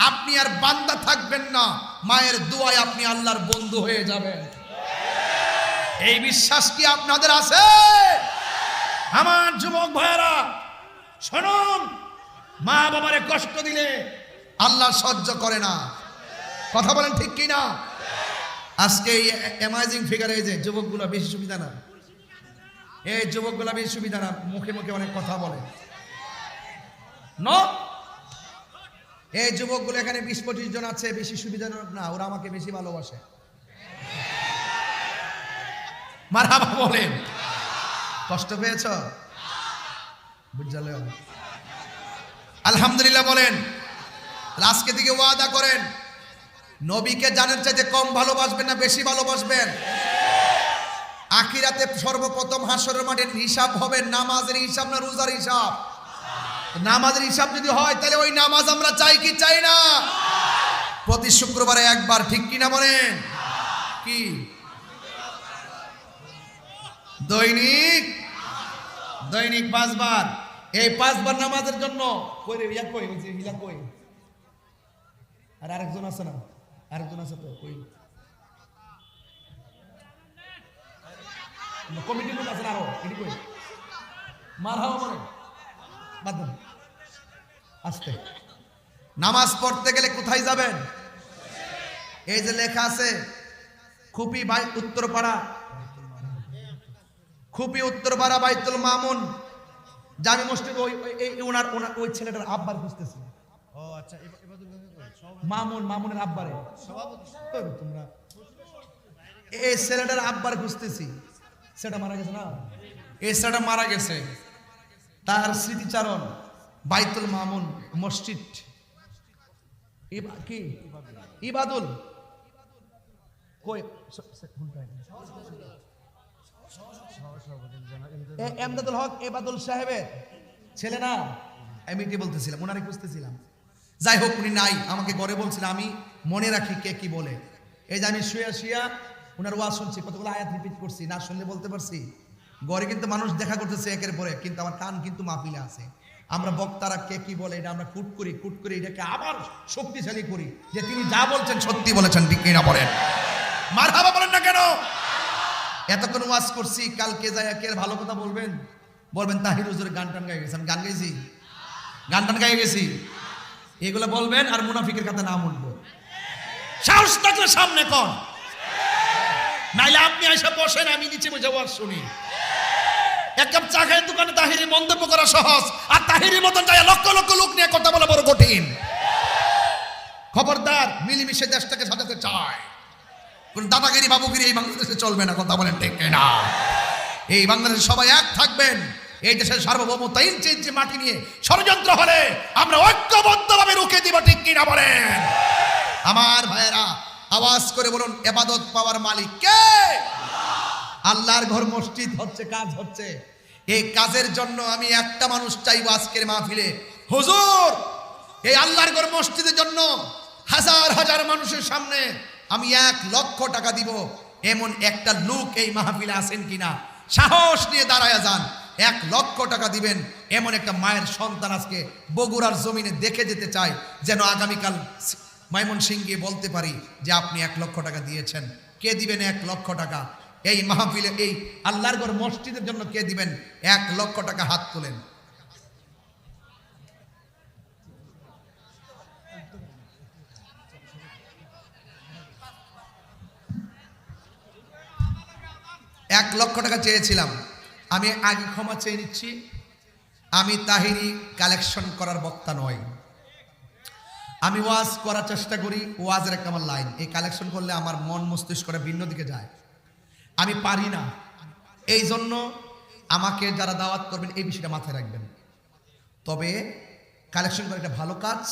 আপনি আর বান্দা থাকবেন না, মায়ের দোয়ায় আপনি আল্লাহর বন্ধু হয়ে যাবেন। এই বিশ্বাস কি আপনাদের আছে? আমার যুবক ভাইরা শুনুন, মা বাবারে কষ্ট দিলে আল্লাহ সহ্য করে না। কথা বলেন ঠিক কি না? আজকে এই অ্যামাজিং ফিগারে যে যুবকগুলো বেশি সুবিধা না, এই যুবকগুলো বেশি সুবিধা না, মুখে মুখে অনেক কথা বলে। এই যুবকগুলো এখানে 20-25 জন আছে, বেশি সুবিধাজনক না, ওরা আমাকে বেশি ভালোবাসে। মারহাবা বলেন। কষ্ট পেয়েছ? বুঝলে আলহামদুলিল্লাহ বলেন। আজকে থেকে ওয়াদা করেন, নবীকে জানেন চাইতে কম ভালোবাসবেন না বেশি ভালোবাসবেন? আখিরাতে সর্বপ্রথম হাসরের মাঠে হিসাব হবে নামাজের হিসাব না রোজার হিসাব? নামাজের হিসাব যদি হয় তাহলে ওই নামাজ আমরা চাই কি চাই না? প্রতি শুক্রবারে একবার, ঠিক কিনা বলেন? কি দৈনিক 5 বার। এই 5 বার নামাজের জন্য কই রে ইয়া কই হইছে হিলা কই? আর আরেকজন আছে না? আরেকজন আছে তো কই? কমিটি লোক আছে না আরো? এটি কই? মারহাবা বলেন। বাদ দেন আস্তে। নামাজ পড়তে গেলে কোথায় যাবেন? এই যে লেখা আছে খুপি উত্তরপাড়া, খুপি উত্তরপাড়া বাইতুল মামুন জামি মসজিদ। ওনার ওই ছেলেটার আব্বার খুঁজতেছি। ও আচ্ছা, মামুনের আব্বারে তোমরা এই ছেলেটার আব্বার খুঁজতেছি। সেটা মারা গেছে না? এই ছেলেটা মারা গেছে, তার স্মৃতিচারণ বাইতুল মামুন মসজিদ। কি ইবাদুল কই? এমদাদুল হক এবাদুল সাহেবের ছেলে না? আমি এটি বলতেছিলাম, ওনারে খুঁজতেছিলাম। যাই হোক, উনি নাই। আমাকে ঘরে বলছিল, আমি মনে রাখি কে কি বলে। এই যে আমি শুয়া ওনার ওয়াজ শুনছি, কতগুলো আয়াত রিপিট করছি, না শুনলে বলতে পারছি। ঘরে কিন্তু মানুষ দেখা করতেছে একের পরে, কিন্তু আমার কান কিন্তু মাহফিলে আছে। আমরা বক্তারা কে কি বলে এটা আমরা কুট করি এটাকে আবার শক্তিশালী করি যে তিনি যা বলছেন সত্যি বলেছেন, ঠিক কিনা বলেন? মারহাবা বলেন না কেন? এতক্ষণ ওয়াজ করছি, কালকে যাই কে ভালো কথা বলবেন তাহির হুজুর গান টান গাই গেছেন। গান টান গাই গেছি, এগুলো বলবেন আর মুনাফিকের কথা নাম উঠবো। সাহস থাকলে সামনে কর, নাইলে আপনি এসে বসেন, আমি নিচে বসে ওয়াজ শুনি। এক কাপ চা খায় দোকানে তাহিরি মন্তব্য করা সহজ, আর তাহিরি মতন যায় লক্ষ লক্ষ লোক নিয়ে কথা বলা বড় কঠিন। খবরদার, মিলিমিশে দেশটাকে সাজাতে চায়, কোন দাদাগিরি বাবুগিরি এই বাংলাদেশে চলবে না। কথা বলেন ঠিক না? এই বাংলাদেশে সবাই এক থাকবেন। এই দেশের সার্বভৌমত্ব ইঞ্চি ইঞ্চি মাটি নিয়ে ষড়যন্ত্র হলে আমরা ঐক্যবদ্ধভাবে রুখে দিব, ঠিক কিনা বলেন? আমার ভাইয়েরা আওয়াজ করে বলুন, ইবাদত পাওয়ার মালিক কে? আল্লাহর ঘর মসজিদ হচ্ছে, কাজ হচ্ছে। এই কাজের জন্য আমি একটা মানুষ চাইবো আজকের মাহফিলে, হুজুর এই আল্লাহর ঘর মসজিদের জন্য হাজার হাজার মানুষের সামনে আমি 1 লক্ষ টাকা দিব, এমন একটা লোক এই মাহফিলে আছেন কিনা? সাহস নিয়ে দাঁড়ায় যান। 1 লক্ষ টাকা দিবেন এমন একটা মায়ের সন্তান আজকে বগুড়ার জমিনে দেখে যেতে চায়, যেন আগামীকাল ময়মনসিংহে বলতে পারি যে আপনি 1 লক্ষ টাকা দিয়েছেন। কে দিবেন 1 লক্ষ টাকা এই মাহফিলে, এই আল্লাহর ঘর মসজিদের জন্য কে দিবেন 1 লক্ষ টাকা? হাত তোলেন। এক লক্ষ টাকা চেয়েছিলাম। আমি আগে ক্ষমা চেয়ে নিচ্ছি, আমি তাহিরি কালেকশন করার বক্তা নই। আমি ওয়াজ করার চেষ্টা করি, ওয়াজের একটা আমার লাইন। এই কালেকশন করলে আমার মন মস্তিষ্ক ভিন্ন দিকে যায়, আমি পারি না। এই জন্য আমাকে যারা দাওয়াত করবেন এই বিষয়টা মাথায় রাখবেন। তবে কালেকশন করা একটা ভালো কাজ,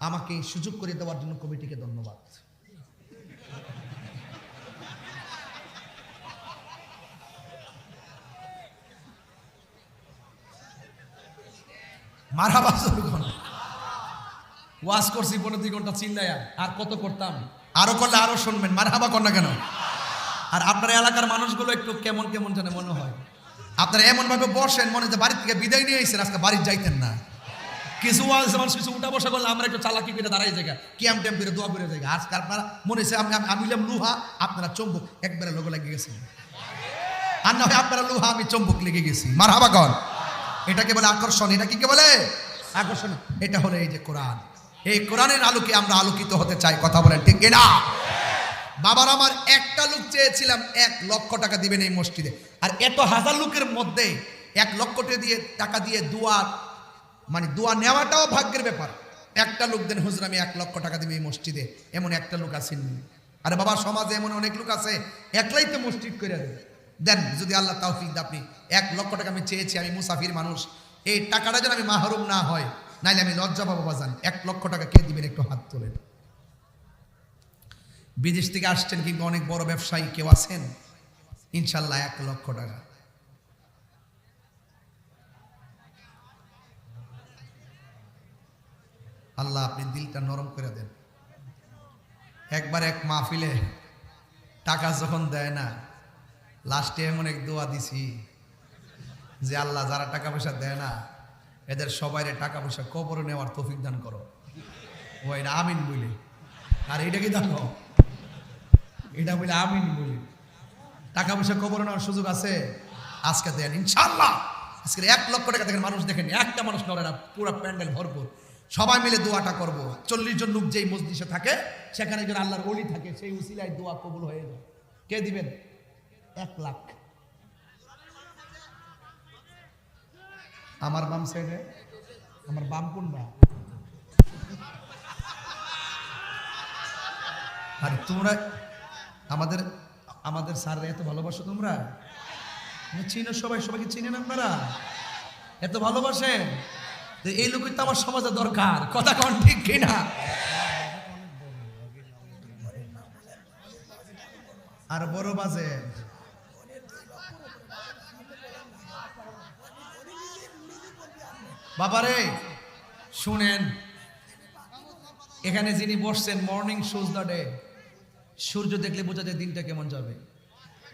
আমাকে সুযোগ করে দেওয়ার জন্য কমিটিকে ধন্যবাদ। মারহাবা। ওয়াজ করছি 15-2 ঘন্টা চিল্লায়া, আর কত করতাম, আরো করলে আরো শুনবেন। মারহাবা কর না কেন? আর আপনার এলাকার মানুষগুলো একটু কেমন কেমন জানে মনে হয়। আপনারা এমন ভাবে বসেন মনে হচ্ছে বাড়ি থেকে বিদায় নিয়ে এসেছেন, আজকে বাড়ি যাইতেন না। কিছু ওয়াজ মানুষ কিছু উঠা বসা করলে আমরা একটু চালাকি করে দাঁড়াই জায়গা ক্যাম ট্যাম করে দোয়া করে জায়গা। আজকে আপনারা মনে হচ্ছে আমি হইলাম লুহা, আপনারা চম্বুক, একবারে লোক লেগে গেছে। আর না হয় আপনারা লুহা, আমি চম্বুক লেগে গেছি। মারহাবা কর। এটাকে বলে আকর্ষণ। এটা কি বলে আকর্ষণ? এটা হলো এই যে কোরআন। এই কোরআনের আলোকে আমরা আলোকিত হতে চাই। কথা বলেন ঠিক কিনা? বাবার আমার একটা লোক চেয়েছিলাম 1 লক্ষ টাকা দিবেন এই মসজিদে, আর এত হাজার লোকের মধ্যে 1 লক্ষ টাকা দিয়ে দোয়া, মানে দোয়া নেওয়াটাও ভাগ্যের ব্যাপার। একটা লোক দেন হুজুর আমি 1 লক্ষ টাকা দিবে এই মসজিদে, এমন একটা লোক আছেন? আরে বাবা সমাজে এমন অনেক লোক আছে, একলাই তো মসজিদ করে দেন। যদি আল্লাহ তৌফিক দেন, আপনি 1 লক্ষ টাকা আমি চেয়েছি, আমি মুসাফির মানুষ, এই টাকাটা যেন আমি মাহরুম না হয়, নাইলে আমি লজ্জা পাবো। বাজান 1 লক্ষ টাকা কে দিবেন? একটু হাত তোলেন। বিদেশ থেকে আসছেন কিংবা অনেক বড় ব্যবসায়ী কেউ আছেন? ইনশাল্লাহ 1 লক্ষ টাকা। আল্লাহ আপনি দিলটা নরম করে দেন। একবার এক মাহফিলে টাকা যখন দেয় না, লাস্টে এমন এক দোয়া দিছি যে আল্লাহ যারা টাকা পয়সা দেয় না এদের সবাই টাকা পয়সা কবরে নেওয়ার তৌফিক দান করো। ওই না আমিন বলি। আর এটা কি দেখো, এটা বলে আমিন বলি। টাকা পয়সা কবরে নেওয়ার সুযোগ আছে, আজকে দেন ইনশাআল্লাহ। আজকে 1 লক্ষ টাকা দেখেন, মানুষ দেখেন, একটা মানুষ নড়ে না, পুরো প্যান্ডেল ভরপুর। সবাই মিলে দোয়াটা করব। 40 জন লোক যেই মসজিদে থাকে সেখানে একজন আল্লাহর ওলি থাকে, সেই উসিলায় দোয়া কবুল হয়ে যায়। কে দিবেন? 1 লাখ। আমার বাম সাইডে, আমার বাম কোনটা? আর তোমরা আমাদের স্যাররা এত ভালোবাসো, তোমরা চিনো, সবাইকে চিনেন আপনারা, এত ভালোবাসেন। এই লোকই তো আমার সমাজে দরকার। কথা কোন ঠিক কিনা? আর বড় বাজে বাবারে শুনেন, এখানে যিনি বসছেন, মর্নিং শোজ দ্য ডে, সূর্য দেখলে বোঝা যায় দিনটা কেমন যাবে।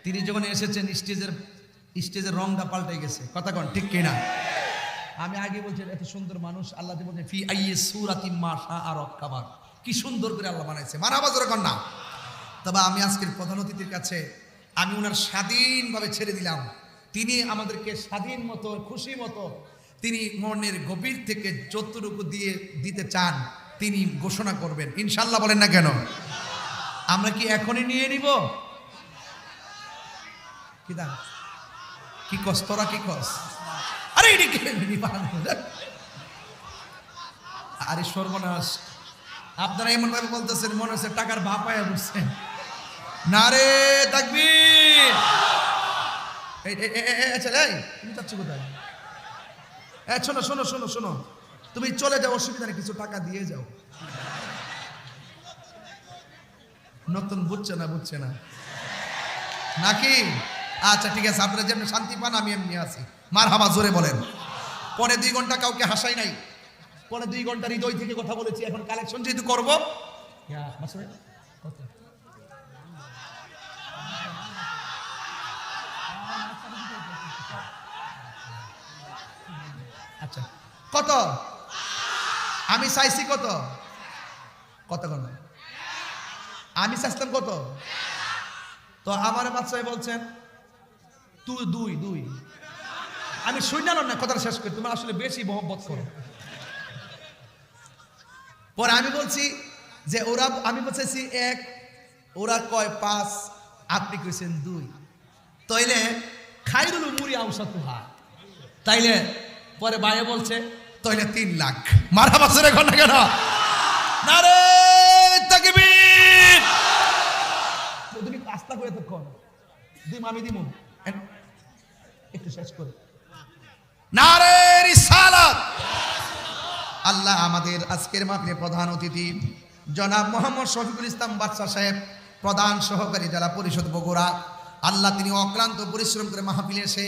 তিনি যখন এসেছেন স্টেজের রংটা পাল্টে গেছে। কথা কোন ঠিক কিনা? আমি আগে বলছি এত সুন্দর মানুষ আল্লাহ বলছেন ফি আইয়ি সূরাতিন মা শাআ রাক্কাবা, কি সুন্দর করে আল্লাহ বানাইছে। মারহাবা জোরে কর না। তবে আমি আজকের প্রধান অতিথির কাছে আমি ওনার স্বাধীনভাবে ছেড়ে দিলাম। তিনি আমাদেরকে স্বাধীন মতো, খুশি মতো, তিনি মনের গভীর থেকে যতটুকু দিতে চান তিনি ঘোষণা করবেন ইনশাআল্লাহ। বলেন না কেন? আমরা কি এখনই নিয়ে নিব? কি দাম কি কস, তোরা কি কস? আরে আরে সর্বনাশ, আপনারা এমন ভাবে বলতেছেন মনে হচ্ছে টাকার ভাপায়া বুঝছেন। নারে তাকবীর। তুমি যাচ্ছ কোথায়? শোনো, তুমি চলে যাও, অসুবিধা নেই, কিছু টাকা দিয়ে যাও। নতুন বুঝছে না নাকি? আচ্ছা ঠিক আছে, আপনারা যেমন শান্তি পান আমি এমনি আছি। মারহাবা জোরে বলেন। পরে 2 ঘন্টা কাউকে হাসাই নাই, পরে 2 ঘন্টা হৃদয় থেকে কথা বলেছি। এখন কালেকশন যেহেতু করবো, আচ্ছা কত আমি চাইছি? কত কন আমি চাইছিলাম কত? তো আমার বাচ্চাই বলছেন তুই 2 আমি শুনলাম না, কথাটা শেষ করি। তুমি আসলে বেশি মহব্বত করো। পরে আমি বলছি যে আমি বলছি 1, ওরা কয় 5, আপনি কইছেন 2। তাইলে খাইরুল উমুরি আওসাতুহা, তাইলে পরে বাইরে বলছে তাইলে 3 লাখ। মারহাবা জোরে কর না কেন? নারে তাকবীর। তুমি আস্তা করে তখন আমি দিমু একটু শেষ করে। নারে রিসালাত। আল্লাহ আমাদের আজকের মাহফিলের প্রধান অতিথি জনাব মোহাম্মদ শফিকুল ইসলাম বাদশা সাহেব, প্রধান সহকারী জেলা পরিষদ বগুড়া। আল্লাহ তিনি অক্লান্ত পরিশ্রম করে মাহফিলে এসে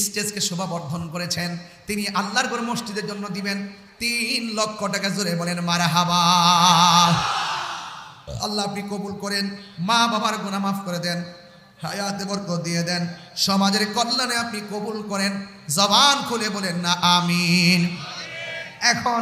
স্টেজকে শোভাবর্ধন করেছেন। তিনি আল্লাহর ঘর মসজিদের জন্য দিবেন 3 লক্ষ টাকা। জোরে বলেন মারহাবা। আল্লাহ আপনি কবুল করেন, মা বাবার গুনাহ মাফ করে দেন, হায়াতে বরকত দিয়ে দেন, সমাজের কল্যাণে আপনি কবুল করেন। জবান খুলে বলেন না আমিন। এখন